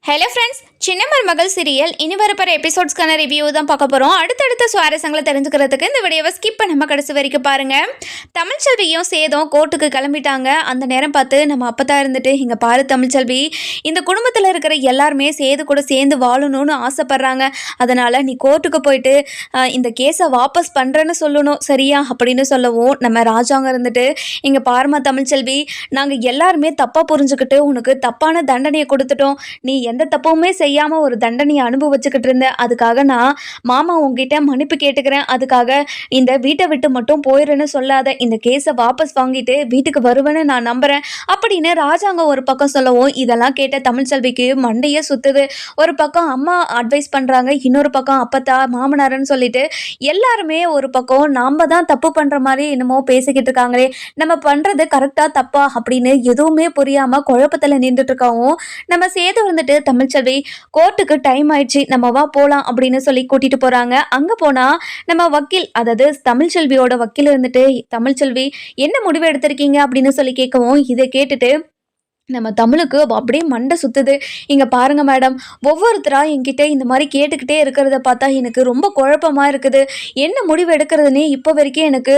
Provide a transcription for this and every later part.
Hello friends, சின்ன மருமகள் serial இனி வரப்போகிற எபிசோட்ஸ்க்கான ரிவ்யூ தான் பார்க்க போகிறோம். அடுத்தடுத்த சுவாரஸ்யங்களை தெரிஞ்சுக்கிறதுக்கு இந்த வீடியோவை ஸ்கிப் பண்ணாமல் கடைசி வரைக்கும் பாருங்கள். தமிழ்ச்செல்வியும் சேதும் கோர்ட்டுக்கு கிளம்பிட்டாங்க. அந்த நேரம் பார்த்து நம்ம அப்பதான் இருந்துட்டு, இங்கே பாரு தமிழ்ச்செல்வி, இந்த குடும்பத்தில் இருக்கிற எல்லாருமே சேது கூட சேர்ந்து வாழணும்னு ஆசைப்பட்றாங்க. அதனால் நீ கோர்ட்டுக்கு போயிட்டு இந்த கேஸை வாபஸ் பண்ணுறேன்னு சொல்லணும், சரியா அப்படின்னு சொல்லவும், நம்ம ராஜாங்க இருந்துட்டு, இங்கே பாருமா தமிழ்ச்செல்வி, நாங்கள் எல்லாருமே தப்பாக புரிஞ்சுக்கிட்டு உனக்கு தப்பான தண்டனையை கொடுத்துட்டோம். நீ எந்த தப்புமே செய்யாமல் ஒரு தண்டனையை அனுபவிச்சுக்கிட்டு இருந்த. அதுக்காக நான் மாமா உங்ககிட்ட மன்னிப்பு கேட்டுக்கிறேன். அதுக்காக இந்த வீட்டை விட்டு மட்டும் போயிடுன்னு சொல்லாத. இந்த கேஸை வாபஸ் வாங்கிட்டு வீட்டுக்கு வருவேன்னு நான் நம்புகிறேன் அப்படின்னு ராஜாங்க ஒரு பக்கம் சொல்லவும், இதெல்லாம் கேட்ட தமிழ்ச்செல்விக்கு மண்டையே சுத்துது. ஒரு பக்கம் அம்மா அட்வைஸ் பண்ணுறாங்க, இன்னொரு பக்கம் அப்பத்தா மாமனார்னு சொல்லிட்டு எல்லாருமே ஒரு பக்கம் நாம் தான் தப்பு பண்ணுற மாதிரி என்னமோ பேசிக்கிட்டு இருக்காங்களே, நம்ம பண்ணுறது கரெக்டாக தப்பா அப்படின்னு எதுவுமே புரியாமல் குழப்பத்தில் நின்றுட்டு இருக்கவும், நம்ம சேது வந்துட்டு தமிழ்ச்செல்வி கோர்ட்டுக்கு டைம் ஆயிடுச்சு, நம்ம வா போகலாம் அப்படின்னு சொல்லி கூட்டிட்டு போறாங்க. அங்க போனா நம்ம வக்கீல், அதாவது தமிழ்ச்செல்வியோட வக்கீல் இருந்துட்டு, தமிழ்ச்செல்வி என்ன முடிவு எடுத்திருக்கீங்க அப்படின்னு சொல்லி கேட்கவும், இதை கேட்டுட்டு நம்ம தமிழுக்கு அப்படியே மண்டை சுத்துது. இங்கே பாருங்க மேடம், ஒவ்வொருத்தராக என்கிட்ட இந்த மாதிரி கேட்டுக்கிட்டே இருக்கிறத பார்த்தா எனக்கு ரொம்ப குழப்பமாக இருக்குது. என்ன முடிவு எடுக்கிறதுனே இப்போ வரைக்கும் எனக்கு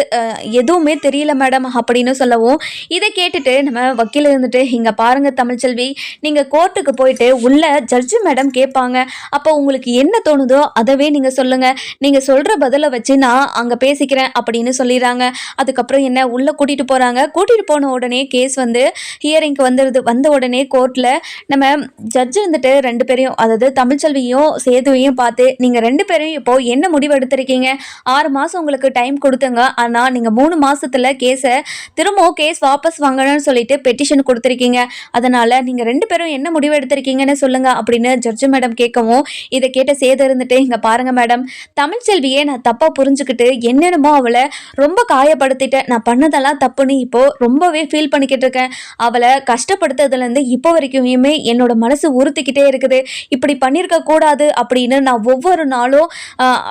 எதுவுமே தெரியல மேடம் அப்படின்னு சொல்லவும், இதை கேட்டுட்டு நம்ம வக்கீல் இருந்துட்டு, இங்கே பாருங்க தமிழ்ச்செல்வி, நீங்கள் கோர்ட்டுக்கு போயிட்டு உள்ள ஜட்ஜு மேடம் கேட்பாங்க. அப்போ உங்களுக்கு என்ன தோணுதோ அதவே நீங்கள் சொல்லுங்கள். நீங்கள் சொல்கிற பதிலை வச்சு நான் அங்கே பேசிக்கிறேன் அப்படின்னு சொல்லிடுறாங்க. அதுக்கப்புறம் என்ன உள்ளே கூட்டிகிட்டு போகிறாங்க. கூட்டிகிட்டு போன உடனே கேஸ் வந்து ஹியரிங்க்கு வந்துடுது. வந்த உடனே கோர்ட்டில் நம்ம ஜட்ஜு இருந்துட்டு ரெண்டு பேரையும், அதாவது தமிழ்ச்செல்வியும் சேதுவையும் பார்த்து, நீங்கள் ரெண்டு பேரையும் இப்போது என்ன முடிவு எடுத்திருக்கீங்க? 6 மாதம் உங்களுக்கு டைம் கொடுத்துங்க, ஆனால் நீங்கள் 3 மாதத்தில் கேஸை திரும்பவும் கேஸ் வாபஸ் வாங்கணும்னு சொல்லிட்டு பெட்டிஷன் கொடுத்துருக்கீங்க. அதனால் நீங்கள் ரெண்டு பேரும் என்ன முடிவு எடுத்திருக்கீங்கன்னு சொல்லுங்கள் அப்படின்னு ஜட்ஜு மேடம் கேட்கவும், இதை கேட்ட சேது இருந்துட்டு, இங்கே பாருங்கள் மேடம், தமிழ்ச்செல்வியே நான் தப்பாக புரிஞ்சுக்கிட்டு என்னென்னமோ அவளை ரொம்ப காயப்படுத்திட்டேன். நான் பண்ணதெல்லாம் தப்புன்னு இப்போது ரொம்பவே ஃபீல் பண்ணிக்கிட்டு இருக்கேன். அவளை கஷ்டப்படுத்துறதுலேருந்து இப்போ வரைக்குமே என்னோட மனசு உறுத்திக்கிட்டே இருக்குது. இப்படி பண்ணியிருக்க கூடாது அப்படின்னு நான் ஒவ்வொரு நாளும்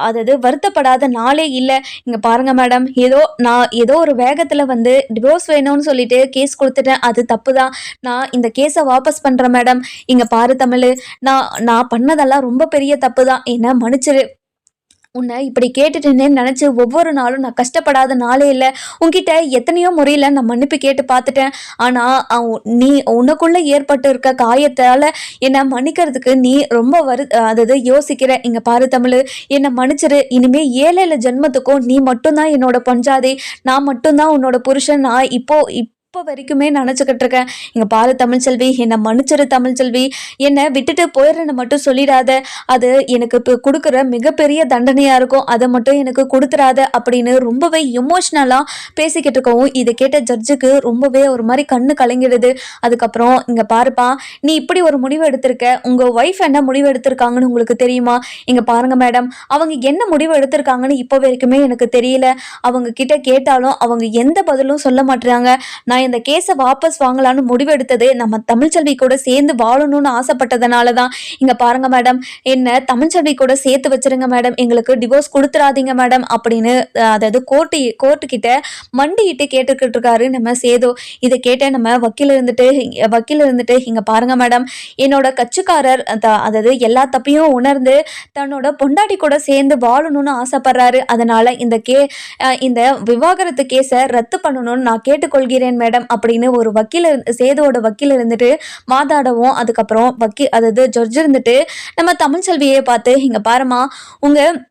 அதாவது வருத்தப்படாத நாளே இல்லை. இங்கே பாருங்க மேடம், நான் ஏதோ ஒரு வேகத்தில் வந்து டிவோர்ஸ் வேணும்னு சொல்லிட்டு கேஸ் கொடுத்துட்டேன். அது தப்பு தான். நான் இந்த கேஸை வாபஸ் பண்ணுறேன் மேடம். இங்கே பாரு தமிழ், நான் பண்ணதெல்லாம் ரொம்ப பெரிய தப்பு தான், என்ன மன்னிச்சிரு. உன்னை இப்படி கேட்டுட்டுன்னு நினச்சி ஒவ்வொரு நாளும் நான் கஷ்டப்படாத நாளே இல்லை. உன்கிட்ட எத்தனையோ முறையில் நான் மன்னிப்பு கேட்டு பார்த்துட்டேன். ஆனால் நீ உனக்குள்ளே ஏற்பட்டு இருக்க காயத்தால் என்னை மன்னிக்கிறதுக்கு நீ ரொம்ப அதாவது யோசிக்கிற. இங்கே பாரு தமிழ், என்னை மன்னிச்சிரு. இனிமேல் 7 ஜென்மத்துக்கும் நீ மட்டும்தான் என்னோட பஞ்சாதி, நான் மட்டும்தான் உன்னோட புருஷன். நான் இப்போ வரைக்குமே நினச்சிக்கிட்டு இருக்கேன். இங்கே பாரு தமிழ்ச்செல்வி, என்னை மன்னிச்சிரு தமிழ்ச்செல்வி. என்னை விட்டுட்டு போயிடுறேன்னு மட்டும் சொல்லிடாத. அது எனக்கு இப்போ கொடுக்குற மிகப்பெரிய தண்டனையாக இருக்கும். அதை மட்டும் எனக்கு கொடுத்துடாத அப்படின்னு ரொம்பவே எமோஷ்னலாக பேசிக்கிட்டு இருக்கவும், இதை கேட்ட ஜட்ஜுக்கு ரொம்பவே ஒரு மாதிரி கண்ணு கலங்கிடுது. அதுக்கப்புறம், இங்கே பாருப்பா, நீ இப்படி ஒரு முடிவு எடுத்திருக்க, உங்கள் ஒய்ஃப் என்ன முடிவு எடுத்திருக்காங்கன்னு உங்களுக்கு தெரியுமா? இங்கே பாருங்க மேடம், அவங்க என்ன முடிவு எடுத்திருக்காங்கன்னு இப்போ வரைக்குமே எனக்கு தெரியல. அவங்க கிட்ட கேட்டாலும் அவங்க எந்த பதிலும் சொல்ல மாட்டாங்க. நான் இந்த கேஸை வாபஸ் வாங்கலான்னு முடிவெடுத்தது நம்ம தமிழ்ச்செல்வி கூட சேர்ந்து வாழணும்னு ஆசைப்பட்டதுனால தான். இங்க பாருங்க மேடம், என்ன தமிழ்ச்செல்வி கூட சேர்த்து வச்சிருங்க மேடம், எங்களுக்கு டிவோர்ஸ் கொடுத்துடாதீங்க மேடம் அப்படின்னு அதாவது கோர்ட்டு கிட்ட மண்டிட்டு கேட்டுக்கிட்டு இருக்காரு நம்ம சேது. இதை கேட்ட நம்ம வக்கீல் இருந்துட்டு இங்க பாருங்க மேடம், என்னோட கட்சிக்காரர் அதாவது எல்லா தப்பையும் உணர்ந்து தன்னோட பொண்டாட்டி கூட சேர்ந்து வாழணும்னு ஆசைப்படுறாரு. அதனால இந்த விவாகரத்து கேஸை ரத்து பண்ணணும்னு நான் கேட்டுக்கொள்கிறேன் மேடம் அப்படின்னு ஒரு சேதுவோட வக்கீல் இருந்துட்டு வாதாடவும், அதுக்கப்புறம் அதாவது ஜட்ஜ் இருந்துட்டு நம்ம தமிழ்ச்செல்வியை பார்த்து, இங்க பாருமா, உங்கள்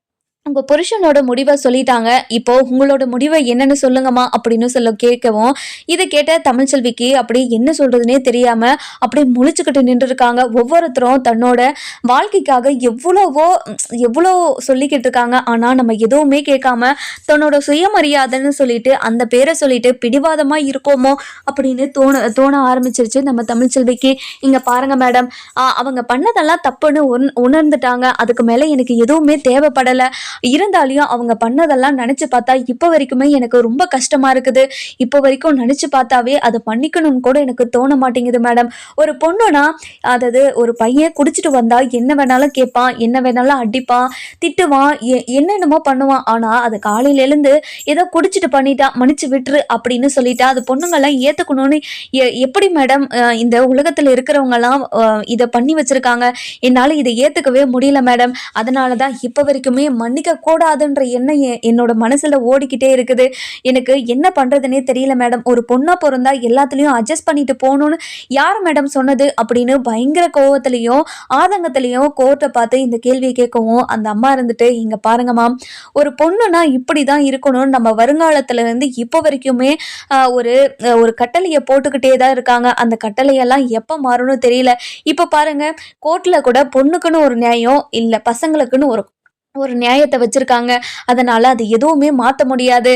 புருஷனோட முடிவை சொல்லிட்டாங்க, இப்போ உங்களோட முடிவை என்னன்னு சொல்லுங்கம்மா அப்படின்னு கேட்கவும், இதை கேட்ட தமிழ்ச்செல்விக்கு அப்படி என்ன சொல்றதுனே தெரியாம அப்படியே முழிச்சுக்கிட்டு நின்று இருக்காங்க. ஒவ்வொருத்தரும் தன்னோட வாழ்க்கைக்காக எவ்வளோ சொல்லிக்கிட்டு இருக்காங்க. ஆனால் நம்ம எதுவுமே கேட்காம தன்னோட சுயமரியாதைன்னு சொல்லிட்டு அந்த பேரை சொல்லிட்டு பிடிவாதமா இருக்கோமோ அப்படின்னு தோண ஆரம்பிச்சிருச்சு நம்ம தமிழ்ச்செல்விக்கு. இங்க பாருங்க மேடம், அவங்க பண்ணதெல்லாம் தப்புன்னு உணர்ந்துட்டாங்க. அதுக்கு மேலே எனக்கு எதுவுமே தேவைப்படலை. இருந்தாலும் அவங்க பண்ணதெல்லாம் நினைச்சு பார்த்தா இப்போ வரைக்குமே எனக்கு ரொம்ப கஷ்டமா இருக்குது. இப்போ வரைக்கும் நினைச்சு பார்த்தாவே அதை பண்ணிக்கணும்னு கூட எனக்கு தோண மாட்டேங்குது மேடம். ஒரு பொண்ணுனா, அதாவது ஒரு பையன் குடிச்சிட்டு வந்தா என்ன வேணாலும் கேட்பான், என்ன வேணாலும் அடிப்பான், திட்டுவான், என்னென்னமோ பண்ணுவான். ஆனா அது காலையில எழுந்து ஏதோ குடிச்சிட்டு பண்ணிட்டா மன்னிச்சு விட்டுரு அப்படின்னு சொல்லிட்டா அது பொண்ணுங்கெல்லாம் ஏத்துக்கணும்னு எப்படி மேடம் இந்த உலகத்துல இருக்கிறவங்க எல்லாம் இதை பண்ணி வச்சிருக்காங்க. என்னால இதை ஏத்துக்கவே முடியல மேடம். அதனாலதான் இப்ப வரைக்குமே மன்னிக்க கூடாதுன்ற எண்ணம் என்னோட மனசுல ஓடிக்கிட்டே இருக்குது. எனக்கு என்ன பண்றதுன்னே தெரியல மேடம். ஒரு பொண்ணா பிறந்தா எல்லாத்துலயும் அட்ஜஸ்ட் பண்ணிட்டு போகணும்னு யார் மேடம் சொன்னது அப்படின்னு பயங்கர கோவத்திலையும் ஆதங்கத்திலையும் கோர்ட்டை பார்த்து இந்த கேள்வியை கேட்கவும் அந்த அம்மா இருந்துட்டு, இங்க பாருங்கம்மா, ஒரு பொண்ணுனா இப்படிதான் இருக்கணும்னு நம்ம வருங்காலத்துல இருந்து இப்போ வரைக்குமே ஒரு ஒரு கட்டளையை போட்டுக்கிட்டே தான் இருக்காங்க. அந்த கட்டளையெல்லாம் எப்ப மாறும்னு தெரியல. இப்ப பாருங்க, கோர்ட்ல கூட பொண்ணுக்குன்னு ஒரு நியாயம் இல்ல, பசங்களுக்குன்னு ஒரு ஒரு நியாயத்தை வச்சிருக்காங்க. அதனால அது எதுவுமே மாத்த முடியாது.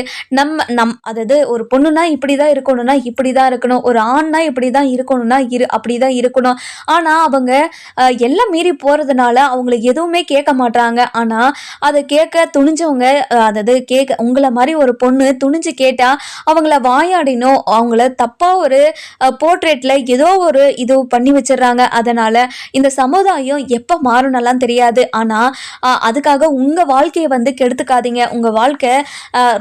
அதாவது ஒரு பொண்ணுனா இப்படிதான் இருக்கணும்னா இப்படிதான் இருக்கணும், ஒரு ஆண்னா இப்படிதான் இருக்கணும்னா அப்படிதான் இருக்கணும். ஆனா அவங்க எல்லாம் மீறி போறதுனால அவங்கள எதுவுமே கேட்க மாட்டாங்க. ஆனா அதை கேட்க துணிஞ்சவங்க, அதாவது கேட்க உங்களை மாதிரி ஒரு பொண்ணு துணிஞ்சு கேட்டா அவங்கள வாயாடினோ, அவங்கள தப்பா ஒரு போர்ட்ரேட்ல ஏதோ ஒரு இது பண்ணி வச்சிடுறாங்க. அதனால இந்த சமுதாயம் எப்ப மாறும்னெல்லாம் தெரியாது. ஆனா அதுக்காக உங்க வாழ்க்கையை வந்து கெடுத்துக்காதீங்க. உங்க வாழ்க்கை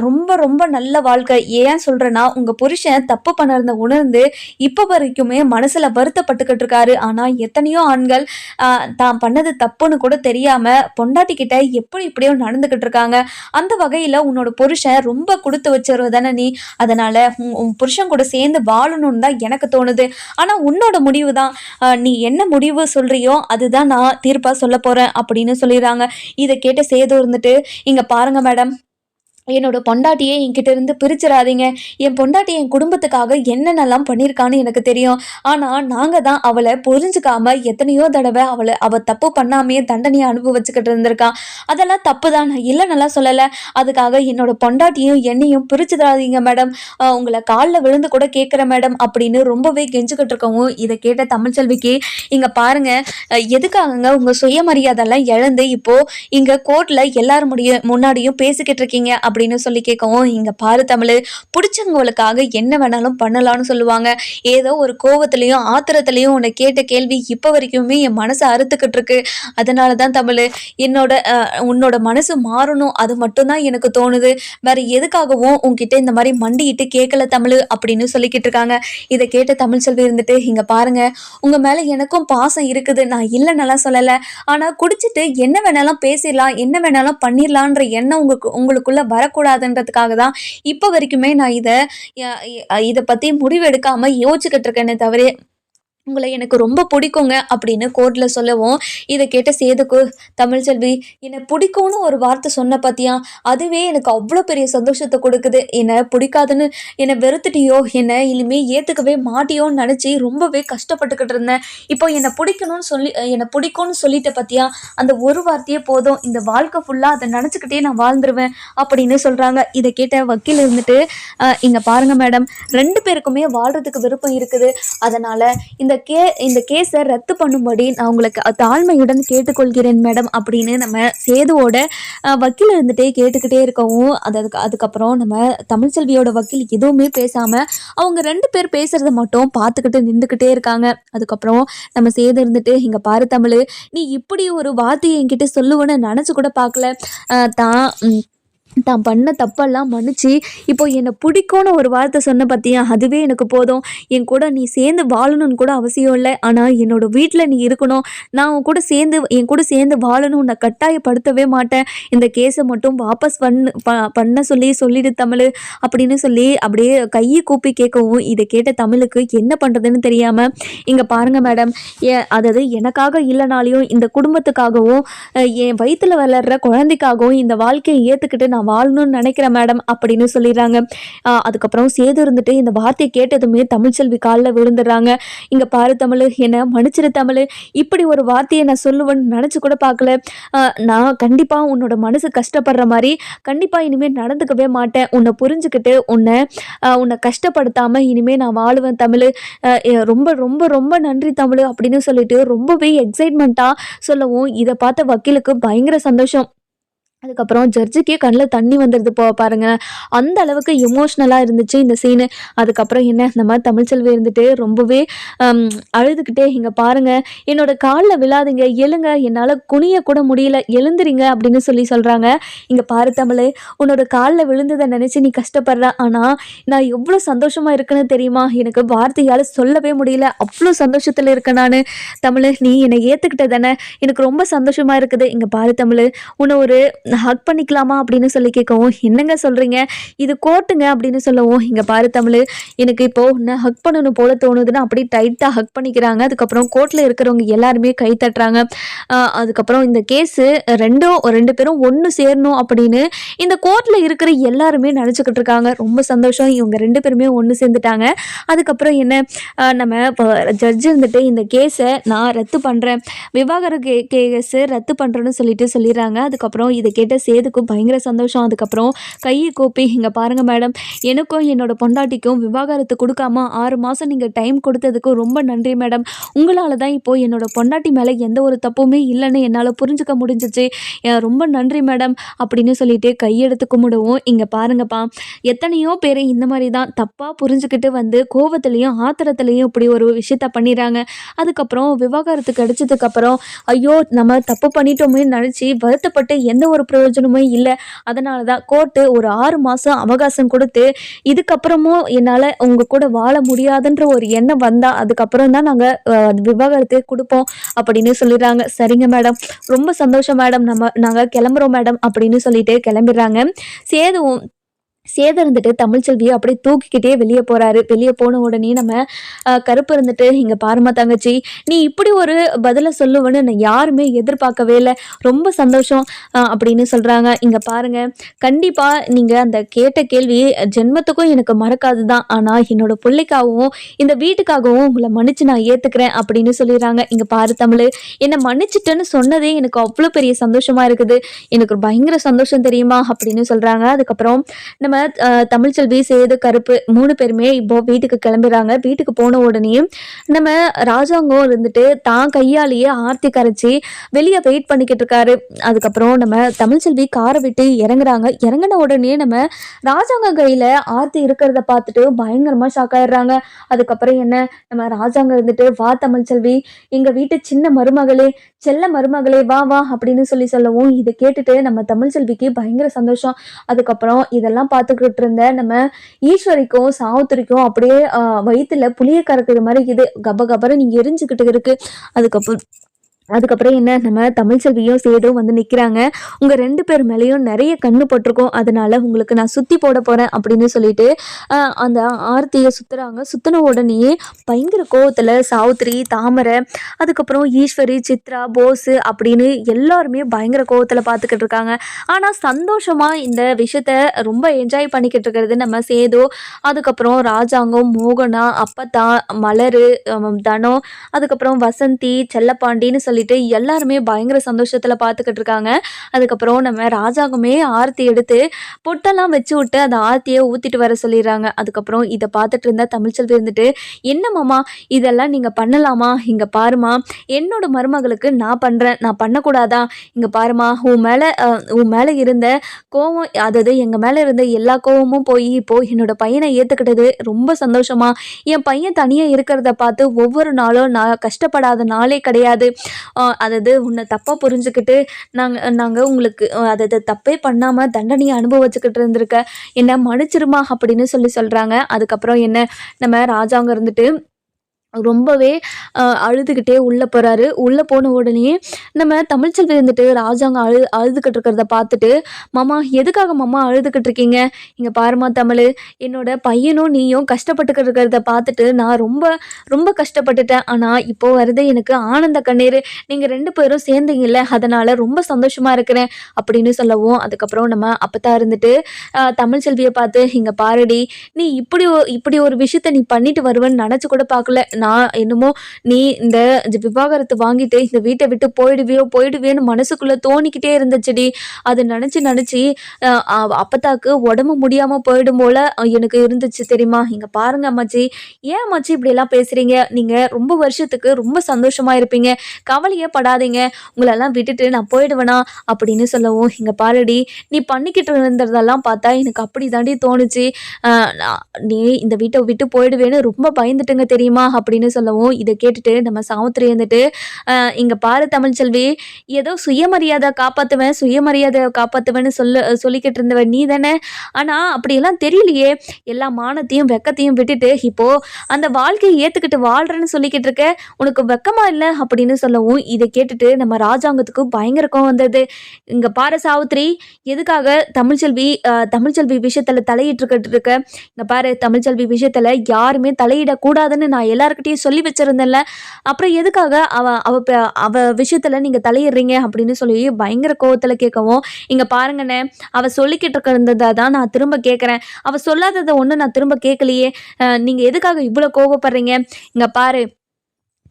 ரொம்ப ரொம்ப நல்ல வாழ்க்கை. ஏன் சொல்றேன்னா, உங்க புருஷன் தப்பு பண்ணறத உணர்ந்து இப்ப வரைக்குமே மனசுல வருத்தப்பட்டுக்கிட்டு இருக்காரு. ஆனா எத்தனையோ ஆண்கள் தான் பண்ணது தப்புன்னு கூட தெரியாம பொண்டாட்டி கிட்ட எப்படி இப்படியோ நடந்துகிட்டு இருக்காங்க. அந்த வகையில உன்னோட புருஷன் ரொம்ப கொடுத்து வச்சவர் தானே நீ. அதனால உன் புருஷன் கூட சேர்ந்து வாழணும்னு தான் எனக்கு தோணுது. ஆனா உன்னோட முடிவு தான். நீ என்ன முடிவு சொல்றியோ அதுதான் நான் தீர்ப்பா சொல்ல போறேன் அப்படின்னு சொல்லிடுறாங்க. இதை கேட்டு சேது இருந்துட்டு, இங்க பாருங்க மேடம், என்னோட பொண்டாட்டியை என்கிட்ட இருந்து பிரிச்சிடாதீங்க. என் பொண்டாட்டி என் குடும்பத்துக்காக என்னென்னலாம் பண்ணியிருக்கான்னு எனக்கு தெரியும். ஆனால் நாங்கள் தான் அவளை புரிஞ்சுக்காம எத்தனையோ தடவை அவள் தப்பு பண்ணாமையே தண்டனையை அனுபவிச்சுக்கிட்டு இருந்திருக்கான். அதெல்லாம் தப்பு தான், நான் இல்லை நல்லா சொல்லலை. அதுக்காக என்னோட பொண்டாட்டியும் என்னையும் பிரிச்சுடாதீங்க மேடம், உங்களை காலில் விழுந்து கூட கேட்குறேன் மேடம் அப்படின்னு ரொம்பவே கெஞ்சுக்கிட்டு இருக்கவும் இதை கேட்ட தமிழ்ச்செல்விக்கு, இங்கே பாருங்க, எதுக்காகங்க உங்கள் சுயமரியாதைலாம் இழந்து இப்போ இங்கே கோர்ட்டில் எல்லாரும் முன்னாடியும் பேசிக்கிட்டு இருக்கீங்க அப்படின்னு சொல்லி கேட்கவும், இங்க பாரு தமிழ், பிடிச்சவங்களுக்காக என்ன வேணாலும் பண்ணலாம்னு சொல்லுவாங்க. ஏதோ ஒரு கோவத்திலையும் ஆத்திரத்திலையும் உன்னை கேட்ட கேள்வி இப்ப வரைக்குமே என் மனசை அறுத்துக்கிட்டு இருக்கு. அதனாலதான் தமிழ், உன்னோட மனசு மாறணும், அது மட்டும்தான் எனக்கு தோணுது. வேற எதுக்காகவும் உன்கிட்ட இந்த மாதிரி மண்டிட்டு கேட்கல தமிழ் அப்படின்னு சொல்லிக்கிட்டு இருக்காங்க. இதை கேட்ட தமிழ்ச்செல்வி இருந்துட்டு, இங்க பாருங்க, உங்க மேல எனக்கும் பாசம் இருக்குது, நான் இல்லைன்னெல்லாம் சொல்லலை. ஆனா குடிச்சிட்டு என்ன வேணாலும் பேசிடலாம், என்ன வேணாலும் பண்ணிடலான்ற எண்ணம் உங்களுக்குள்ள வரக்கூடாதுன்றதுக்காக தான் இப்போ வரைக்குமே நான் இதை பற்றி முடிவு எடுக்காமல் யோசிச்சுக்கிட்டு இருக்கேனே தவிர உங்களை எனக்கு ரொம்ப பிடிக்குங்க அப்படின்னு கோர்ட்ல சொல்லவும், இதை கேட்ட சேதுக்கு, தமிழ்ச்செல்வி, என்னை பிடிக்கும்னு ஒரு வார்த்தை சொன்ன பார்த்தியா, அதுவே எனக்கு அவ்வளோ பெரிய சந்தோஷத்தை கொடுக்குது. என்னை பிடிக்காதுன்னு என்னை வெறுத்துட்டியோ, என்னை இனிமேல் ஏற்றுக்கவே மாட்டியோன்னு நினச்சி ரொம்பவே கஷ்டப்பட்டுக்கிட்டு இருந்தேன். இப்போ என்னை பிடிக்கும்னு சொல்லிட்ட பார்த்தியா, அந்த ஒரு வார்த்தையே போதும், இந்த வாழ்க்கை ஃபுல்லாக அதை நினச்சிக்கிட்டே நான் வாழ்ந்துருவேன் அப்படின்னு சொல்கிறாங்க. இதை கேட்ட வக்கீல் இருந்துட்டு, இங்கே பாருங்க மேடம், 2 பேருக்குமே வாழ்கிறதுக்கு விருப்பம் இருக்குது. அதனால் இந்த கேஸை ரத்து பண்ணும்படி நான் உங்களுக்கு தாழ்மையுடன் கேட்டுக்கொள்கிறேன் மேடம் அப்படின்னு நம்ம சேதுவோட வக்கீல் இருந்துகிட்டே கேட்டுக்கிட்டே இருக்கவும், அதுக்கப்புறம் நம்ம தமிழ்ச்செல்வியோட வக்கீல் எதுவுமே பேசாமல் அவங்க 2 பேர் பேசுகிறத மட்டும் பார்த்துக்கிட்டு நின்றுக்கிட்டே இருக்காங்க. அதுக்கப்புறம் நம்ம சேது இருந்துட்டு, இங்கே பாரு தமிழ், நீ இப்படி ஒரு வார்த்தையை என்கிட்ட சொல்லுவேன்னு நினச்சி கூட பார்க்கல. தான் பண்ண தப்பெல்லாம் மன்னிச்சு இப்போ என்னை பிடிக்கும்னு ஒரு வார்த்தை சொன்ன பார்த்தியா, அதுவே எனக்கு போதும். என் கூட நீ சேர்ந்து வாழணும்னு கூட அவசியம் இல்லை. ஆனால் என்னோட வீட்டில் நீ இருக்கணும், நான் என் கூட சேர்ந்து வாழணும், நான் கட்டாயப்படுத்தவே மாட்டேன். இந்த கேஸை மட்டும் வாபஸ் பண்ண சொல்லிடு தமிழ் அப்படின்னு சொல்லி அப்படியே கையை கூப்பி கேட்கவும், இதை கேட்ட தமிழுக்கு என்ன பண்ணுறதுன்னு தெரியாமல், இங்கே பாருங்கள் மேடம், அதாவது எனக்காக இல்லைனாலையும் இந்த குடும்பத்துக்காகவும் என் வயிற்றில் வளர்கிற குழந்தைக்காகவும் இந்த வாழ்க்கையை ஏற்றுக்கிட்டு நான் வாழணும்னு நினைக்கிறேன் மேடம் அப்படின்னு சொல்லிடுறாங்க. அதுக்கப்புறம் சேது இருந்துட்டு இந்த வார்த்தையை கேட்டதுமே தமிழ்ச்செல்வி காலில் விழுந்துடுறாங்க. இங்கே பாரு தமிழ், என்னை மன்னிச்சிரு தமிழ், இப்படி ஒரு வார்த்தையை நான் சொல்லுவேன்னு நினச்சி கூட பார்க்கல. நான் கண்டிப்பாக உன்னோட மனசு கஷ்டப்படுற மாதிரி கண்டிப்பாக இனிமேல் நடந்துக்கவே மாட்டேன். உன்னை புரிஞ்சுக்கிட்டு உன்னை கஷ்டப்படுத்தாமல் இனிமேல் நான் வாழுவேன் தமிழ், ரொம்ப ரொம்ப ரொம்ப நன்றி தமிழ் அப்படின்னு சொல்லிட்டு ரொம்பவே எக்ஸைட்மெண்ட்டாக சொல்லவும், இதை பார்த்த வக்கீலுக்கு பயங்கர சந்தோஷம். அதுக்கப்புறம் ஜட்ஜுக்கே கண்ணில் தண்ணி வந்துடுது பாருங்க. அந்த அளவுக்கு எமோஷ்னலாக இருந்துச்சு இந்த சீனு. அதுக்கப்புறம் என்ன இந்த மாதிரி தமிழ்ச்செல்வி இருந்துட்டு ரொம்பவே அம், அழுதுகிட்டே, இங்கே பாருங்க என்னோட காலில் விழாதீங்க, எழுங்க, என்னால் குனிய கூட முடியல, எழுந்துறீங்க அப்படின்னு சொல்லி சொல்கிறாங்க. இங்கே பாரு தமிழ், உன்னோட காலில் விழுந்ததை நினச்சி நீ கஷ்டப்படுற, ஆனால் நான் எவ்வளோ சந்தோஷமாக இருக்குன்னு தெரியுமா, எனக்கு வார்த்தையால் சொல்லவே முடியல, அவ்வளோ சந்தோஷத்தில் இருக்கேன் நான். தமிழ், நீ என்னை ஏற்றுக்கிட்ட தானே, எனக்கு ரொம்ப சந்தோஷமாக இருக்குது. இங்கே பாரு தமிழ், உன்னை ஒரு ஹக் பண்ணிக்கலாமா அப்படின்னு சொல்லி கேட்கவும், என்னங்க சொல்கிறீங்க, இது கோர்ட்டுங்க அப்படின்னு சொல்லவும், இங்கே பாரு தமிழ், எனக்கு இப்போது உன்னை ஹக் பண்ணணும் போல தோணுதுன்னு அப்படி டைட்டாக ஹக் பண்ணிக்கிறாங்க. அதுக்கப்புறம் கோர்ட்டில் இருக்கிறவங்க எல்லாருமே கை தட்டுறாங்க. அதுக்கப்புறம் இந்த கேஸு ரெண்டு பேரும் ஒன்று சேரணும் அப்படின்னு இந்த கோர்ட்டில் இருக்கிற எல்லாருமே நினச்சிக்கிட்டு இருக்காங்க. ரொம்ப சந்தோஷம், இவங்க 2 பேருமே ஒன்று சேர்ந்துட்டாங்க. அதுக்கப்புறம் என்ன, நம்ம இப்போ ஜட்ஜு இருந்துட்டு இந்த கேஸை நான் ரத்து பண்ணுறேன், விவாகர கேஸு ரத்து பண்ணுறேன்னு சொல்லிடுறாங்க. அதுக்கப்புறம் இதை கேட்ட சேதுக்கும் பயங்கர சந்தோஷம். அதுக்கப்புறம் கையை கூப்பி, இங்கே பாருங்கள் மேடம், எனக்கும் என்னோட பொண்டாட்டிக்கும் விவாகரத்து கொடுக்காம 6 மாதம் நீங்கள் டைம் கொடுத்ததுக்கு ரொம்ப நன்றி மேடம். உங்களால் தான் இப்போது என்னோட பொண்டாட்டி மேலே எந்த ஒரு தப்புமே இல்லைன்னு என்னால் புரிஞ்சுக்க முடிஞ்சிச்சு, ரொம்ப நன்றி மேடம் அப்படின்னு சொல்லிட்டு கையெடுத்து கும்பிடுவோம். இங்கே பாருங்கப்பா, எத்தனையோ பேர் இந்த மாதிரி தான் தப்பாக புரிஞ்சுக்கிட்டு வந்து கோவத்துலேயும் ஆத்திரத்துலேயும் இப்படி ஒரு விஷயத்த பண்ணிடுறாங்க. அதுக்கப்புறம் விவாகரத்து கிடைச்சதுக்கப்புறம் ஐயோ நம்ம தப்பு பண்ணிட்டோமே நினச்சி வருத்தப்பட்டு எந்த ஒரு பிரயோஜனமே இல்லை. அதனால தான் கோர்ட்டு ஒரு 6 மாதம் அவகாசம் கொடுத்து, இதுக்கப்புறமும் என்னால் உங்கள் கூட வாழ முடியாதுன்ற ஒரு எண்ணம் வந்தால் அதுக்கப்புறம் தான் நாங்கள் விவாகரத்தை கொடுப்போம் அப்படின்னு சொல்லிடுறாங்க. சரிங்க மேடம், ரொம்ப சந்தோஷம் மேடம், நாங்கள் கிளம்புறோம் மேடம் அப்படின்னு சொல்லிட்டு கிளம்பிடுறாங்க. சேது இருந்துட்டு தமிழ்ச்செல்வியை அப்படியே தூக்கிக்கிட்டே வெளியே போகிறாரு. வெளியே போன உடனே நம்ம கருப்பு இருந்துட்டு, இங்கே பாருமா தங்கச்சி, நீ இப்படி ஒரு பதிலை சொல்லுவேன்னு நான் யாருமே எதிர்பார்க்கவே இல்லை, ரொம்ப சந்தோஷம் அப்படின்னு சொல்கிறாங்க. இங்கே பாருங்கள், கண்டிப்பாக நீங்கள் அந்த கேட்ட கேள்வி ஜென்மத்துக்கும் எனக்கு மறக்காது தான், ஆனால் என்னோட பிள்ளைக்காகவும் இந்த வீட்டுக்காகவும் உங்களை மன்னிச்சு நான் ஏற்றுக்கிறேன் அப்படின்னு சொல்லிடுறாங்க. இங்கே பாரு தமிழ், என்னை மன்னிச்சிட்டேன்னு சொன்னதே எனக்கு அவ்வளோ பெரிய சந்தோஷமாக இருக்குது, எனக்கு பயங்கர சந்தோஷம் தெரியுமா அப்படின்னு சொல்கிறாங்க. அதுக்கப்புறம் நம்ம தமிழ்ச்செல்வி, சேது, கருப்பு 3 பேருமே இப்போ வீட்டுக்கு கிளம்புறாங்க. வீட்டுக்கு போன உடனே நம்ம ராஜாங்கம் இருந்துட்டு தான் கையாலேயே ஆர்த்தி கரைச்சி வெளியே வெயிட் பண்ணிக்கிட்டு இருக்காரு. அதுக்கப்புறம் நம்ம தமிழ்ச்செல்வி காரை விட்டு இறங்குறாங்க. இறங்கின உடனே நம்ம ராஜாங்க கையில் ஆர்த்தி இருக்கிறத பார்த்துட்டு பயங்கரமாக ஷாக் ஆயிடுறாங்க. அதுக்கப்புறம் என்ன, நம்ம ராஜாங்க இருந்துட்டு, வா தமிழ்ச்செல்வி, எங்கள் வீட்டு சின்ன மருமகளே, செல்ல மருமகளே, வா வா அப்படின்னு சொல்லவும், இதை கேட்டுட்டு நம்ம தமிழ்ச்செல்விக்கு பயங்கர சந்தோஷம். அதுக்கப்புறம் இதெல்லாம் பார்த்துக்கிட்டு இருந்த நம்ம ஈஸ்வரிக்கும் சாவுத்திரிக்கும் அப்படியே வயிற்றுல புளிய கறக்குற மாதிரி இது கப கபரை நீங்க எரிஞ்சுக்கிட்டு இருக்கு. அதுக்கப்புறம் என்ன, நம்ம தமிழ்ச்செல்வியும் சேதும் வந்து நிற்கிறாங்க. உங்கள் 2 பேர் மேலேயும் நிறைய கண்ணு பட்டிருக்கோம், அதனால உங்களுக்கு நான் சுற்றி போட போகிறேன் அப்படின்னு சொல்லிட்டு அந்த ஆர்த்தியை சுற்றுறாங்க. சுற்றின உடனேயே பயங்கர கோவத்தில் சாவுத்திரி, தாமரை, அதுக்கப்புறம் ஈஸ்வரி, சித்ரா, போஸு அப்படின்னு எல்லாருமே பயங்கர கோவத்தில் பார்த்துக்கிட்டு இருக்காங்க. ஆனால் சந்தோஷமாக இந்த விஷயத்த ரொம்ப என்ஜாய் பண்ணிக்கிட்டு இருக்கிறது நம்ம சேது. அதுக்கப்புறம் ராஜாங்கம், மோகனா, அப்பத்தா, மலர், தனோ, அதுக்கப்புறம் வசந்தி, செல்லப்பாண்டின்னு சொல்லிட்டு எல்லாருமே பயங்கர சந்தோஷத்தில் பார்த்துக்கிட்டு இருக்காங்க. அதுக்கப்புறம் நம்ம ராஜாங்கமே ஆர்த்தி எடுத்து பொட்டெல்லாம் வச்சு விட்டு அந்த ஆர்த்தியை ஊற்றிட்டு வர சொல்லிடுறாங்க. அதுக்கப்புறம் இதை பார்த்துட்டு இருந்தா தமிழ்ச்செல்வி இருந்துட்டு, என்ன மாமா இதெல்லாம் நீங்கள் பண்ணலாமா, இங்கே பாருமா, என்னோட மருமகளுக்கு நான் பண்ணுறேன், நான் பண்ணக்கூடாதா, இங்கே பாருமா, உன் மேலே இருந்த கோவம், அதாவது எங்கள் மேலே இருந்த எல்லா கோவமும் போய் இப்போது என்னோட பையனை ஏற்றுக்கிட்டது ரொம்ப சந்தோஷமா, என் பையன் தனியாக இருக்கிறத பார்த்து ஒவ்வொரு நாளும் நான் கஷ்டப்படாத நாளே கிடையாது. அதாவது உன்னை தப்பாக புரிஞ்சுக்கிட்டு நாங்கள் உங்களுக்கு அதாவது தப்பே பண்ணாமல் தண்டனையை அனுபவிச்சுக்கிட்டு இருந்திருக்க, என்னை மன்னிச்சிருமா அப்படின்னு சொல்கிறாங்க. அதுக்கப்புறம் என்ன, நம்ம ராஜாங்க இருந்துட்டு ரொம்பவே அழுதுகிட்டே உள்ளே போகிறாரு. உள்ளே போன உடனே நம்ம தமிழ்ச்செல்வி இருந்துட்டு ராஜாங்க அழுதுகிட்டு இருக்கிறத பார்த்துட்டு, மாமா எதுக்காக மாமா அழுதுகிட்டு இருக்கீங்க, இங்கே பாருமா தமிழ், என்னோட பையனும் நீயும் கஷ்டப்பட்டுக்கிட்டு இருக்கிறத பார்த்துட்டு நான் ரொம்ப ரொம்ப கஷ்டப்பட்டுட்டேன், ஆனால் இப்போ வருது எனக்கு ஆனந்த கண்ணீர், நீங்கள் 2 பேரும் சேர்ந்தீங்கல்ல, அதனால் ரொம்ப சந்தோஷமாக இருக்கிறேன் அப்படின்னு சொல்லவும், அதுக்கப்புறம் நம்ம அப்போ இருந்துட்டு தமிழ்ச்செல்வியை பார்த்து, இங்கே பாருடி, நீ இப்படி ஒரு விஷயத்த நீ பண்ணிட்டு வருவேன்னு நினச்சி கூட பார்க்கல, நான் என்னமோ நீ இந்த விவாகரத்து வாங்கிட்டு இந்த வீட்டை விட்டு போயிடுவியோன்னு மனசுக்குள்ள தோணிக்கிட்டே இருந்துச்சுடி. அதை நினச்சி நினச்சி அப்பத்தாக்கு உடம்பு முடியாமல் போயிடும் போல எனக்கு இருந்துச்சு தெரியுமா. இங்கே பாருங்க அம்மாச்சி, ஏன் அம்மாச்சி இப்படியெல்லாம் பேசுகிறீங்க? நீங்கள் ரொம்ப வருஷத்துக்கு ரொம்ப சந்தோஷமாக இருப்பீங்க, கவலையே படாதீங்க, உங்களெல்லாம் விட்டுட்டு நான் போயிடுவேனா அப்படின்னு சொல்லவும், இங்கே பாருடி, நீ பண்ணிக்கிட்டு இருந்ததெல்லாம் பார்த்தா எனக்கு அப்படி தாண்டி தோணுச்சு. நீ இந்த வீட்டை விட்டு போயிடுவேன்னு ரொம்ப பயந்துட்டுங்க தெரியுமா அப்படின்னு சொல்லவும், இதை கேட்டுட்டு நம்ம சாவித்திரி இருந்துட்டு இங்கே பாரு தமிழ்ச்செல்வி, ஏதோ சுயமரியாதை காப்பாற்றுவேன்னு சொல்லிக்கிட்டு இருந்தவன் நீ தானே. ஆனால் அப்படியெல்லாம் தெரியலையே, எல்லா மானத்தையும் வெக்கத்தையும் விட்டுட்டு இப்போ அந்த வாழ்க்கையை ஏற்றுக்கிட்டு வாழ்கிறேன்னு சொல்லிக்கிட்டு இருக்க, உனக்கு வெக்கமா இல்லை அப்படின்னு சொல்லவும், இதை கேட்டுட்டு நம்ம ராஜாங்கத்துக்கு பயங்கர கோவம் வந்தது. இங்கே பாரு சாவித்திரி, எதுக்காக தமிழ்ச்செல்வி விஷயத்தில் தலையிட்டு இருக்க? இங்கே பாரு, தமிழ்ச்செல்வி விஷயத்தில் யாருமே தலையிடக்கூடாதுன்னு நான் எல்லாருக்கிட்டையும் சொல்லி வச்சுருந்தேன்ல, அப்புறம் எதுக்காக அவ விஷயத்தில் நீங்கள் தலையிடுறீங்க அப்படின்னு சொல்லி பயங்கர கோவத்தில் கேட்கவும், இங்கே பாருங்கண்ணே, அவள் சொல்லிக்கிட்டு இருக்கிறதா தான் நான் திரும்ப கேட்குறேன், அவள் சொல்லாததை ஒன்று நான் திரும்ப கேட்கலையே, நீங்கள் எதுக்காக இவ்வளோ கோவப்படுறீங்க? இங்கே பாரு,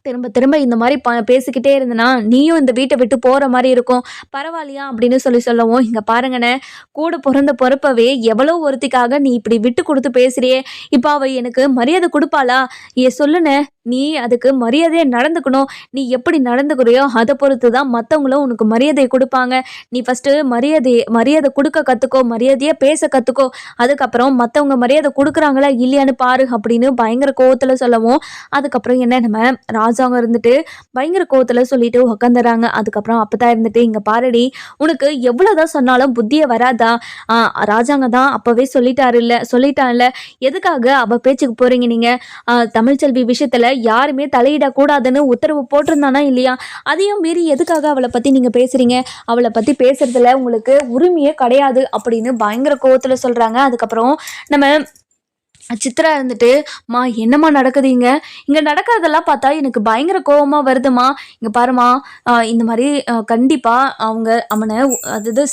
திரும்ப திரும்ப இந்த மாதிரி பேசிக்கிட்டே இருந்தனா நீயும் இந்த வீட்டை விட்டு போகிற மாதிரி இருக்கும், பரவாயில்லையா அப்படின்னு சொல்லவும், இங்கே பாருங்கண்ணே, கூட பிறந்த பொறுப்பவே எவ்வளோ ஒருத்திக்காக நீ இப்படி விட்டு கொடுத்து பேசுறியே, இப்போ அவள் எனக்கு மரியாதை கொடுப்பாளா? சொல்லுண்ணே, நீ அதுக்கு மரியாதையை நடந்துக்கணும். நீ எப்படி நடந்துக்கிறியோ அதை பொறுத்து தான் மற்றவங்களும் உனக்கு மரியாதை கொடுப்பாங்க. நீ ஃபஸ்ட்டு மரியாதை கொடுக்க கற்றுக்கோ, மரியாதையாக பேச கற்றுக்கோ, அதுக்கப்புறம் மற்றவங்க மரியாதை கொடுக்குறாங்களா இல்லையான்னு பாரு அப்படின்னு பயங்கர கோவத்தில் சொல்லவும், அதுக்கப்புறம் என்ன நம்ம ராஜாங்க இருந்துட்டு பயங்கர கோவத்தில் சொல்லிட்டு உக்காந்துறாங்க. அதுக்கப்புறம் அப்போ தான் இருந்துட்டு, இங்கே பாருடி, உனக்கு எவ்வளோதான் சொன்னாலும் புத்தியே வராதா? ராஜாங்க தான் அப்போவே சொல்லிட்டான்ல, எதுக்காக அவள் பேச்சுக்கு போகிறீங்க நீங்கள்? தமிழ்ச்செல்வி விஷயத்தில் யாருமே தலையிடக்கூடாதுன்னு உத்தரவு போட்டிருந்தானா இல்லையா? அதையும் மீறி எதுக்காக அவளை பற்றி நீங்கள் பேசுகிறீங்க? அவளை பற்றி பேசுறதுல உங்களுக்கு உரிமையே கிடையாது அப்படின்னு பயங்கர கோவத்தில் சொல்கிறாங்க. அதுக்கப்புறம் நம்ம சித்ரா இருந்துட்டு, மா என்னம்மா நடக்குதுங்க? இங்கே நடக்கிறதெல்லாம் பார்த்தா எனக்கு பயங்கர கோவமாக வருதுமா. இங்கே பாருமா, இந்த மாதிரி கண்டிப்பாக அவனை அதாவது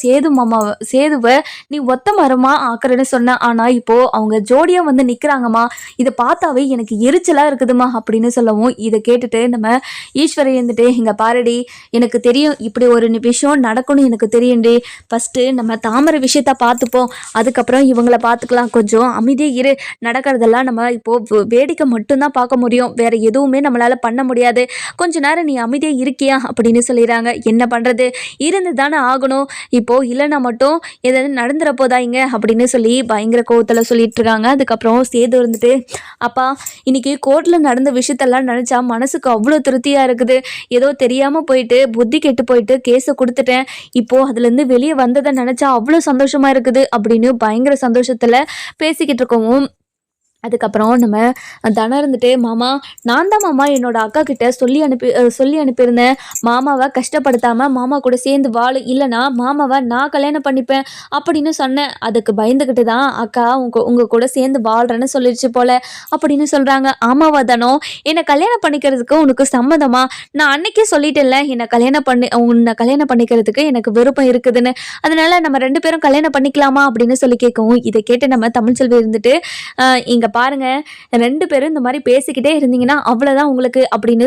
சேதுவை நீ ஒத்த மரமாக ஆக்குறேன்னு சொன்ன, ஆனால் இப்போது அவங்க ஜோடியாக வந்து நிற்கிறாங்கம்மா, இதை பார்த்தாவே எனக்கு எரிச்சலாக இருக்குதுமா அப்படின்னு சொல்லவும், இதை கேட்டுட்டு நம்ம ஈஸ்வரி இருந்துட்டு, இங்கே பாருடி, எனக்கு தெரியும் இப்படி ஒரு விஷயம் நடக்கணும், எனக்கு தெரியும்டி, ஃபஸ்ட்டு நம்ம தாமரை விஷயத்த பார்த்துப்போம், அதுக்கப்புறம் இவங்களை பார்த்துக்கலாம், கொஞ்சம் அமைதியாக இரு, நடக்கிறதெல்லாம் நம்ம இப்போது வேடிக்கை மட்டும்தான் பார்க்க முடியும், வேறு எதுவுமே நம்மளால் பண்ண முடியாது, கொஞ்ச நேரம் நீ அமைதியாக இருக்கியா அப்படின்னு சொல்லிடுறாங்க. என்ன பண்ணுறது, இருந்து தானே ஆகணும், இப்போது இல்லைன்னா மட்டும் எதாவது நடந்துட போதாங்க அப்படின்னு சொல்லி பயங்கர கோவத்தில் சொல்லிட்டு இருக்காங்க. அதுக்கப்புறம் சேது இருந்துட்டு, அப்பா இன்னைக்கு கோர்ட்டில் நடந்த விஷயத்தெல்லாம் நினச்சா மனசுக்கு அவ்வளோ திருப்தியாக இருக்குது, ஏதோ தெரியாமல் போயிட்டு புத்தி கெட்டு போயிட்டு கேஸை கொடுத்துட்டேன், இப்போது அதுலேருந்து வெளியே வந்ததை நினச்சா அவ்வளோ சந்தோஷமாக இருக்குது அப்படின்னு பயங்கர சந்தோஷத்தில் பேசிக்கிட்டு இருக்கவும், அதுக்கப்புறம் நம்ம தனம் இருந்துட்டு, மாமா நான் தான் மாமா என்னோட அக்கா கிட்ட சொல்லி அனுப்பியிருந்தேன், மாமாவை கஷ்டப்படுத்தாமல் மாமா கூட சேர்ந்து வாழு, இல்லைனா மாமாவை நான் கல்யாணம் பண்ணிப்பேன் அப்படின்னு சொன்னேன், அதுக்கு பயந்துக்கிட்டு தான் அக்கா உங்கள் கூட சேர்ந்து வாழ்கிறேன்னு சொல்லிடுச்சு போல அப்படின்னு சொல்கிறாங்க. ஆமாவா தனம், என்னை கல்யாணம் பண்ணிக்கிறதுக்கு உனக்கு சம்மதமா? நான் அன்னைக்கே சொல்லிட்டேன்ல, உன்னை கல்யாணம் பண்ணிக்கிறதுக்கு எனக்கு விருப்பம் இருக்குதுன்னு, அதனால நம்ம 2 பேரும் கல்யாணம் பண்ணிக்கலாமா அப்படின்னு சொல்லி கேட்கவும், இதை கேட்டு நம்ம தமிழ்ச்செல்வி இருந்துட்டு, இங்கே பாருங்க, 2 பேரும் இந்த மாதிரி பேசிக்கிட்டே இருந்தீங்கன்னா அவ்வளோதான் உங்களுக்கு அப்படின்னு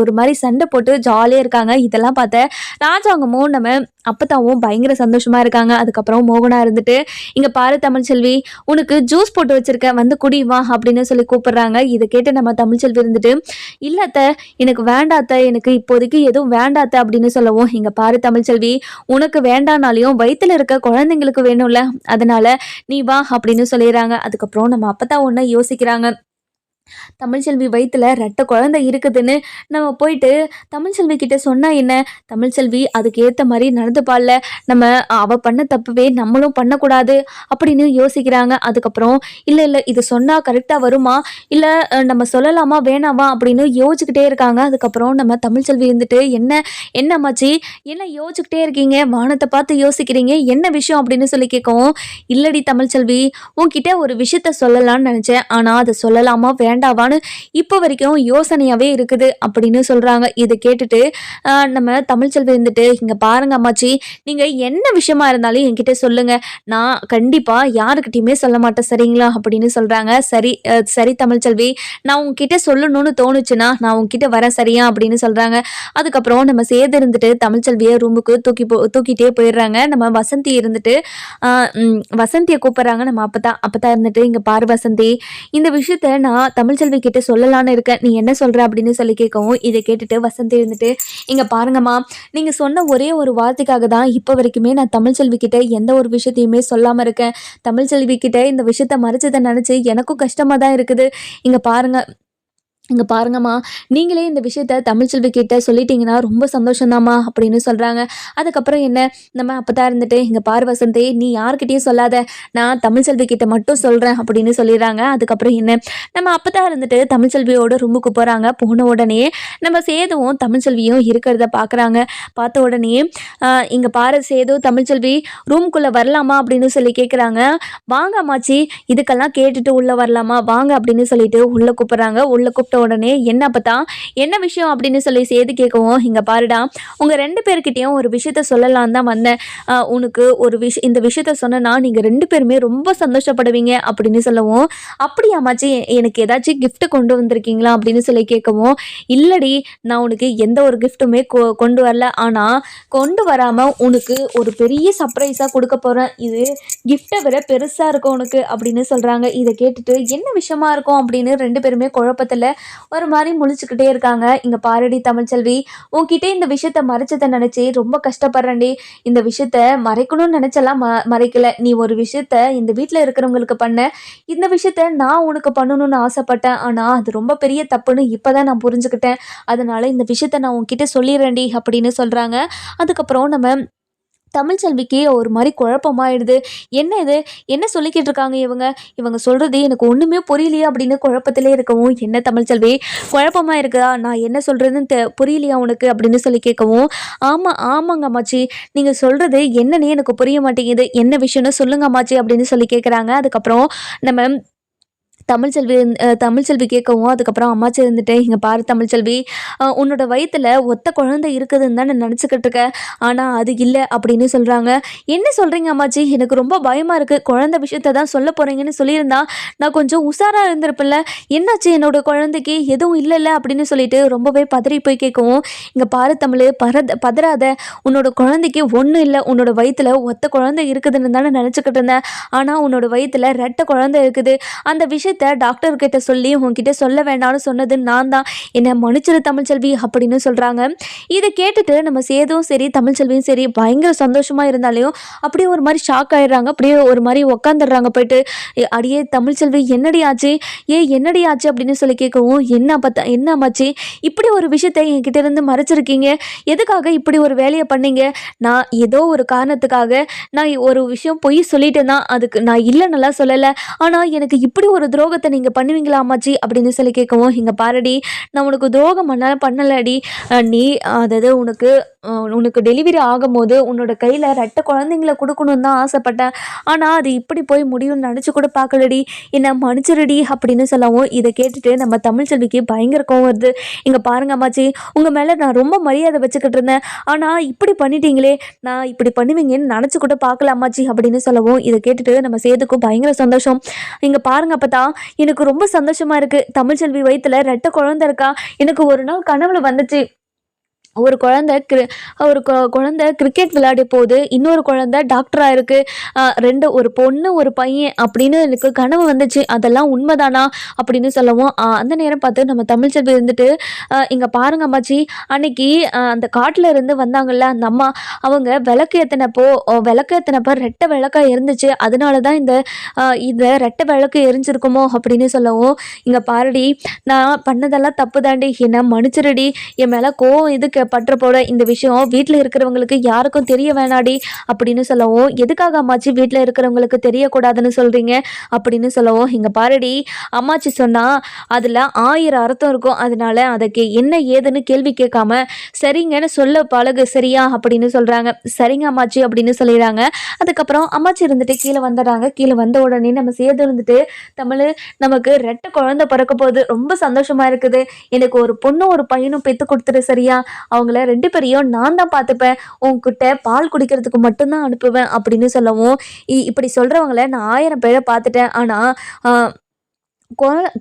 ஒரு மாதிரி சண்டை போட்டு ஜாலியாக இருக்காங்க. இதெல்லாம் பார்த்த ராஜாங்கமும் நம்ம அப்பத்தாவும் பயங்கர சந்தோஷமா இருக்காங்க. அதுக்கப்புறம் மோகனா இருந்துட்டு, இங்கே பாரு தமிழ்ச்செல்வி, உனக்கு ஜூஸ் போட்டு வச்சிருக்கேன், வந்து குடி வா அப்படின்னு சொல்லி கூப்பிடுறாங்க. இதை கேட்டு நம்ம தமிழ்ச்செல்வி இருந்துட்டு, இல்லத்த எனக்கு வேண்டாத்த, எனக்கு இப்போதைக்கு எதுவும் வேண்டாத்த அப்படின்னு சொல்லவும், இங்கே பாரு தமிழ்ச்செல்வி, உனக்கு வேண்டானாலையும் வயிற்றுல இருக்க குழந்தைங்களுக்கு வேணும்ல, அதனால நீ வா அப்படின்னு சொல்லிடுறாங்க. அதுக்கப்புறம் நம்ம அப்பத்தா ஒன்று யோசிக்கிறாங்க, தமிழ்ச்செல்வி வயிற்றுல 2 குழந்தை இருக்குதுன்னு நம்ம போயிட்டு தமிழ்ச்செல்வி கிட்ட சொன்னா என்ன, தமிழ்ச்செல்வி அதுக்கு ஏற்ற மாதிரி நடந்துப்பாள்ல, நம்ம அவள் பண்ண தப்புவே நம்மளும் பண்ணக்கூடாது அப்படின்னு யோசிக்கிறாங்க. அதுக்கப்புறம் இல்லை இது சொன்னால் கரெக்டாக வருமா, இல்லை நம்ம சொல்லலாமா வேணாமா அப்படின்னு யோசிச்சுக்கிட்டே இருக்காங்க. அதுக்கப்புறம் நம்ம தமிழ்ச்செல்வி இருந்துட்டு, என்னம்மாச்சி என்ன யோசிச்சுக்கிட்டே இருக்கீங்க, வானத்தை பார்த்து யோசிக்கிறீங்க, என்ன விஷயம் அப்படின்னு சொல்லி கேட்கவும், இல்லடி தமிழ்ச்செல்வி, உன்கிட்ட ஒரு விஷயத்த சொல்லலாம்னு நினச்சேன், ஆனால் அதை சொல்லலாமா வேண்டாவான்னு இப்போ வரைக்கும் யோசனையாகவே இருக்குது அப்படின்னு சொல்கிறாங்க. இதை கேட்டுட்டு நம்ம தமிழ்ச்செல்வி இருந்துட்டு, இங்கே பாருங்க அம்மாச்சி, நீங்கள் என்ன விஷயமா இருந்தாலும் என்கிட்ட சொல்லுங்கள், நான் கண்டிப்பாக யாருக்கிட்டையுமே சொல்ல மாட்டேன் சரிங்களா அப்படின்னு சொல்கிறாங்க. சரி சரி தமிழ்ச்செல்வி, நான் உங்ககிட்ட சொல்லணும்னு தோணுச்சுன்னா நான் உங்ககிட்ட வரேன் சரியா அப்படின்னு சொல்கிறாங்க. அதுக்கப்புறம் நம்ம சேது இருந்துட்டு தமிழ்ச்செல்வியை ரூமுக்கு தூக்கிட்டே போயிடுறாங்க. நம்ம வசந்தி இருந்துட்டு வசந்தியை கூப்பிட்றாங்க. நம்ம அப்பதான் இருந்துட்டு, இங்கே பாரு வசந்தி, இந்த விஷயத்த நான் தமிழ்ச்செல்வி கிட்ட சொல்லலான்னு இருக்கேன், நீ என்ன சொல்கிற அப்படின்னு சொல்லி கேட்கவும், இதை கேட்டுட்டு வசந்தி இருந்துட்டு, இங்கே பாருங்கம்மா, நீங்கள் சொன்ன ஒரே ஒரு வார்த்தைக்காக தான் இப்போ வரைக்குமே நான் தமிழ்ச்செல்வி கிட்ட எந்த ஒரு விஷயத்தையுமே சொல்லாமல் இருக்கேன். தமிழ்ச்செல்வி கிட்ட இந்த விஷயத்த மறைச்சதை நினச்சி எனக்கும் கஷ்டமாக தான் இருக்குது. இங்கே பாருங்கம்மா, நீங்களே இந்த விஷயத்த தமிழ்ச்செல்வி கிட்ட சொல்லிட்டீங்கன்னா ரொம்ப சந்தோஷம்தாம்மா அப்படின்னு சொல்கிறாங்க. அதுக்கப்புறம் என்ன, நம்ம அப்போ தான் இருந்துட்டு, இங்கே பாரு வசந்தி, நீ யார்கிட்டையும் சொல்லாத, நான் தமிழ்ச்செல்வி கிட்ட மட்டும் சொல்கிறேன் அப்படின்னு சொல்லிடுறாங்க. அதுக்கப்புறம் என்ன, நம்ம அப்போ தான் இருந்துட்டு தமிழ்ச்செல்வியோட ரூமுக்கு போகிறாங்க. போன உடனே நம்ம சேதுவும் தமிழ்ச்செல்வியும் இருக்கிறத பார்க்குறாங்க. பார்த்த உடனே இங்கே பாரு சேது, தமிழ்ச்செல்வி ரூம்குள்ளே வரலாமா அப்படின்னு சொல்லி கேட்குறாங்க. வாங்க அம்மாச்சி, இதுக்கெல்லாம் கேட்டுட்டு உள்ளே வரலாமா, வாங்க அப்படின்னு சொல்லிட்டு உள்ளே கூப்பிட்றாங்க. உள்ளே கூப்பிட்ட உடனே, என்ன பார்த்தா என்ன விஷயம் அப்படின்னு சொல்லி சேது கேட்கவும், இங்கே பாருடா, உங்கள் 2 பேர்கிட்டையும் ஒரு விஷயத்த சொல்லலாம் தான் வந்தேன். உனக்கு ஒரு இந்த விஷயத்த சொன்னா நீங்கள் 2 பேருமே ரொம்ப சந்தோஷப்படுவீங்க அப்படின்னு சொல்லவும், அப்படியா அம்மாச்சி, எனக்கு ஏதாச்சும் கிஃப்ட் கொண்டு வந்திருக்கீங்களா அப்படின்னு சொல்லி கேட்கவும், இல்லடி, நான் உனக்கு எந்த ஒரு கிஃப்ட்டுமே கொண்டு வரல, ஆனால் கொண்டு வராமல் உனக்கு ஒரு பெரிய சர்ப்ரைஸாக கொடுக்க போகிறேன், இது கிஃப்டை விட பெருசாக இருக்கும் உனக்கு அப்படின்னு சொல்கிறாங்க. இதை கேட்டுட்டு என்ன விஷயமா இருக்கும் அப்படின்னு 2 பேருமே குழப்பத்தில் ஒரு மாதிரி முழிச்சுக்கிட்டே இருக்காங்க. இங்கே பாரடி தமிழ்ச்செல்வி, உன்கிட்ட இந்த விஷயத்த மறைச்சதை நினச்சி ரொம்ப கஷ்டப்படுறேன்டி. இந்த விஷயத்த மறைக்கணும்னு நினச்செல்லாம் மறைக்கல. நீ ஒரு விஷயத்த இந்த வீட்டில் இருக்கிறவங்களுக்கு பண்ண, இந்த விஷயத்த நான் உனக்கு பண்ணணும்னு ஆசைப்பட்டேன், ஆனால் அது ரொம்ப பெரிய தப்புன்னு இப்போ தான் நான் புரிஞ்சுக்கிட்டேன். அதனால இந்த விஷயத்த நான் உன்கிட்ட சொல்லிடுறேன்டி அப்படின்னு சொல்கிறாங்க. அதுக்கப்புறம் நம்ம தமிழ்ச்செல்விக்கு ஒரு மாதிரி குழப்பமாயிடுது. என்ன இது, என்ன சொல்லிக்கிட்டு இருக்காங்க இவங்க சொல்கிறது எனக்கு ஒன்றுமே புரியலையா அப்படின்னு குழப்பத்திலே இருக்கவும், என்ன தமிழ்ச்செல்வி குழப்பமாக இருக்குதா, நான் என்ன சொல்கிறதுன்னு புரியலையா உனக்கு அப்படின்னு சொல்லி கேட்கவும், ஆமாங்க அம்மாச்சி, நீங்கள் சொல்கிறது என்னன்னே எனக்கு புரிய மாட்டேங்குது, என்ன விஷயம்னு சொல்லுங்க அம்மாச்சி அப்படின்னு சொல்லி கேட்குறாங்க. அதுக்கப்புறம் நம்ம தமிழ்ச்செல்வி கேட்கவும், அதுக்கப்புறம் அம்மாச்சி இருந்துட்டு, இங்கே பாரு தமிழ்ச்செல்வி, உன்னோட வயிற்றில் ஒத்த குழந்தை இருக்குதுன்னு தான் நான் நினச்சிக்கிட்டு இருக்கேன், ஆனால் அது இல்லை அப்படின்னு சொல்கிறாங்க. என்ன சொல்கிறீங்க அம்மாச்சி, எனக்கு ரொம்ப பயமாக இருக்குது, குழந்தை விஷயத்த தான் சொல்ல போகிறீங்கன்னு சொல்லியிருந்தா நான் கொஞ்சம் உஷாராக இருந்திருப்பில்ல, என்னாச்சு என்னோட குழந்தைக்கு, எதுவும் இல்லைல்ல அப்படின்னு சொல்லிட்டு ரொம்பவே பதறி போய் கேட்கவும், இங்கே பாரு தமிழ், பதறாத, உன்னோட குழந்தைக்கு ஒன்றும் இல்லை, உன்னோட வயிற்றில் ஒத்த குழந்தை இருக்குதுன்னு தானே நினச்சிக்கிட்டு இருந்தேன், ஆனால் உன்னோட வயிற்றில் 2 குழந்தை இருக்குது, அந்த விஷயத்த டாக்டர் கிட்ட சொல்லி உன்கிட்ட சொல்ல வேண்டாம்னு சொன்னது நான் தான், என்னை மன்னிச்சிரு தமிழ்ச்செல்வி அப்படின்னு சொல்கிறாங்க. இதை கேட்டுட்டு நம்ம சேதுவும் சரி தமிழ்ச்செல்வியும் சரி பயங்கர சந்தோஷமாக இருந்தாலையும் அப்படியே ஒரு மாதிரி ஷாக் ஆகிடுறாங்க. அப்படியே ஒரு மாதிரி உக்காந்துடுறாங்க போயிட்டு. அடியே தமிழ்ச்செல்வி, என்னடி ஆச்சு, என்னடி ஆச்சு அப்படின்னு சொல்லி கேட்கவும், என்ன அம்மாச்சி, இப்படி ஒரு விஷயத்தை என்கிட்ட இருந்து மறைச்சிருக்கீங்க, எதுக்காக இப்படி ஒரு வேலையை பண்ணீங்க, நான் ஏதோ ஒரு காரணத்துக்காக நான் ஒரு விஷயம் பொய் சொல்லிட்டேன் தான், அதுக்கு நான் இல்லைன்னெல்லாம் சொல்லலை, ஆனால் எனக்கு இப்படி ஒரு துரோகத்தை நீங்கள் பண்ணுவீங்களா அம்மாச்சி அப்படின்னு சொல்லி கேட்கவும், இங்கே பாரடி, நான் உனக்கு துரோகம் பண்ணலடி, நீ அதாவது உனக்கு டெலிவரி ஆகும்போது உன்னோட கையில் 2 குழந்தைங்களை கொடுக்கணும்னு தான் ஆசைப்பட்டேன், ஆனால் அது இப்படி போய் முடியும்னு நினச்சி கூட பார்க்கலடி, என்னை மன்னிச்சிருடி அப்படின்னு சொல்லவும், இதை கேட்டுட்டு நம்ம தமிழ்ச்செல்விக்கு பயங்கர கோவம் வருது. இங்கே பாருங்க அம்மாச்சி, உங்கள் மேலே நான் ரொம்ப மரியாதை வச்சுக்கிட்டு இருந்தேன், ஆனால் இப்படி பண்ணிட்டீங்களே, நான் இப்படி பண்ணுவீங்கன்னு நினச்சி கூட பார்க்கல அம்மாச்சி அப்படின்னு சொல்லவும், இதை கேட்டுட்டு நம்ம சேதுக்கும் பயங்கர சந்தோஷம். இங்கே பாருங்க அப்போ தான் எனக்கு ரொம்ப சந்தோஷமாக இருக்குது, தமிழ்ச்செல்வி வயிற்றில் 2 குழந்தை இருக்கா, எனக்கு ஒரு நாள் கனவுல வந்துச்சு, ஒரு குழந்தை கிரிக்கெட் விளையாடிய போது இன்னொரு குழந்தை டாக்டராக இருக்குது, ஒரு பொண்ணு ஒரு பையன் அப்படின்னு எனக்கு கனவு வந்துச்சு, அதெல்லாம் உண்மைதானா அப்படின்னு சொல்லவும், அந்த நேரம் பார்த்து நம்ம தமிழ்ச்செல்வி இருந்துட்டு, இங்கே பாருங்க அம்மாச்சி, அன்னைக்கு அந்த காட்டில் இருந்து வந்தாங்கல்ல அந்த அம்மா, அவங்க விளக்கு ஏற்றினப்போ 2 விளக்காக இருந்துச்சு, அதனால தான் இந்த 2 விளக்கு எரிஞ்சிருக்குமோ அப்படின்னு சொல்லவும், இங்கே பாருடி, நான் பண்ணதெல்லாம் தப்பு தாண்டி, என்னை மன்னிச்சிருடி, என் மேலே கோவம் இதுக்கு பற்றப்போட இந்த விஷயம் வீட்டில் இருக்கிறவங்களுக்கு யாருக்கும் தெரிய வேணாடி அப்படின்னு சொல்லவும், எதுக்காக அம்மாச்சி வீட்டில் இருக்கிறவங்களுக்கு தெரியக்கூடாதுன்னு சொல்றீங்க அப்படின்னு சொல்லவும், இங்க பாருடி அம்மாச்சி சொன்னா அதுல 1000 அர்த்தம் இருக்கும். அதனால அதற்கு என்ன ஏதுன்னு கேள்வி கேட்காம சரிங்கன்னு சொல்ல பழகு சரியா அப்படின்னு சொல்றாங்க. சரிங்க அம்மாச்சி அப்படின்னு சொல்லிடுறாங்க. அதுக்கப்புறம் அம்மாச்சி இருந்துட்டு கீழே வந்துடுறாங்க. கீழே வந்த உடனே நம்ம சேது இருந்துட்டு தமிழ் நமக்கு ரெட்டை குழந்தை பிறக்க போகுது, ரொம்ப சந்தோஷமா இருக்குது, எனக்கு ஒரு பொண்ணும் ஒரு பையனும் பெத்து கொடுத்துரு சரியா, அவங்கள 2 பேரையும் நான் தான் பார்த்துப்பேன், உன்கிட்ட பால் குடிக்கிறதுக்கு மட்டும்தான் அனுப்புவேன் அப்படின்னு சொல்லவும், இப்படி சொல்றவங்கள நான் 1000 பேரை பார்த்துட்டேன். ஆனா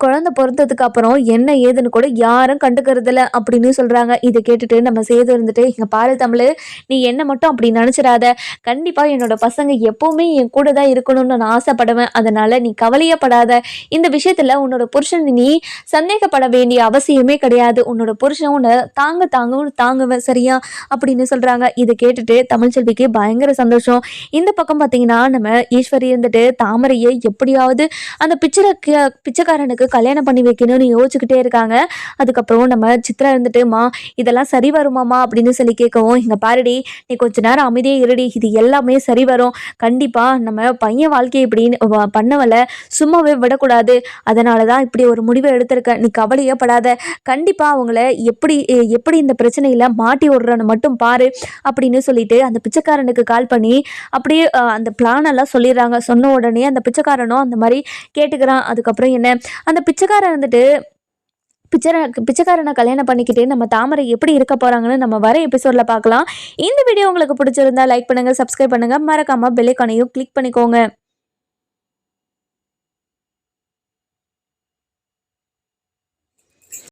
குழந்தை பொறந்ததுக்கு அப்புறம் என்ன ஏதுன்னு கூட யாரும் கண்டுக்கறதில்ல அப்படின்னு சொல்றாங்க. இதை கேட்டுட்டு நம்ம சேது இருந்துட்டு, இங்க பாரு தமிழ், நீ என்ன மட்டும் அப்படி நினைச்சிடாத, கண்டிப்பா என்னோட பசங்க எப்பவுமே என் கூட தான் இருக்கணும்னு நான் ஆசைப்படுவேன், அதனால நீ கவலையே படாத, இந்த விஷயத்துல உன்னோட புருஷன் நீ சந்தேகப்பட வேண்டிய அவசியமே கிடையாது, உன்னோட புருஷன் உன்னை தாங்குவேன் சரியா அப்படின்னு சொல்றாங்க. இதை கேட்டுட்டு தமிழ்ச்செல்விக்கு பயங்கர சந்தோஷம். இந்த பக்கம் பார்த்தீங்கன்னா நம்ம ஈஸ்வரி இருந்துட்டு தாமரையை எப்படியாவது அந்த பிச்சைக்காரனுக்கு கல்யாணம் பண்ணி வைக்கணும்னு யோசிச்சுக்கிட்டே இருக்காங்க. அதுக்கப்புறம் நம்ம சித்ரா இருந்துட்டு, மா இதெல்லாம் சரி வருமாமா அப்படின்னு சொல்லி கேட்கவும், இங்க பாருடி நீ கொஞ்ச நேரம் அமைதியே இருடி, இது எல்லாமே சரி வரும், கண்டிப்பா நம்ம பையன் வாழ்க்கையை இப்படின்னு பண்ணவல சும்மாவே விடக்கூடாது, அதனால தான் இப்படி ஒரு முடிவை எடுத்திருக்க, நீ கவலையே படாத, கண்டிப்பா அவங்கள எப்படி எப்படி இந்த பிரச்சனையில மாட்டி விடுறன்னு மட்டும் பாரு அப்படின்னு சொல்லிட்டு அந்த பிச்சைக்காரனுக்கு கால் பண்ணி அப்படியே அந்த பிளான் எல்லாம் சொல்லிடுறாங்க. சொன்ன உடனே அந்த பிச்சைக்காரனும் அந்த மாதிரி கேட்டுக்கிறான். அதுக்கப்புறம் என்ன, அந்த பிச்சைக்காரன் வந்துட்டு பிச்சைக்காரனை கல்யாணம் பண்ணிக்கிட்டு நம்ம தாமரை எப்படி இருக்க போறாங்கன்னு நம்ம வர எபிசோட்ல பார்க்கலாம். இந்த வீடியோ உங்களுக்கு பிடிச்சிருந்தா லைக் பண்ணுங்க, சப்ஸ்கிரைப் பண்ணுங்க, மறக்காம பெல் ஐகானையும் கிளிக் பண்ணிக்கோங்க.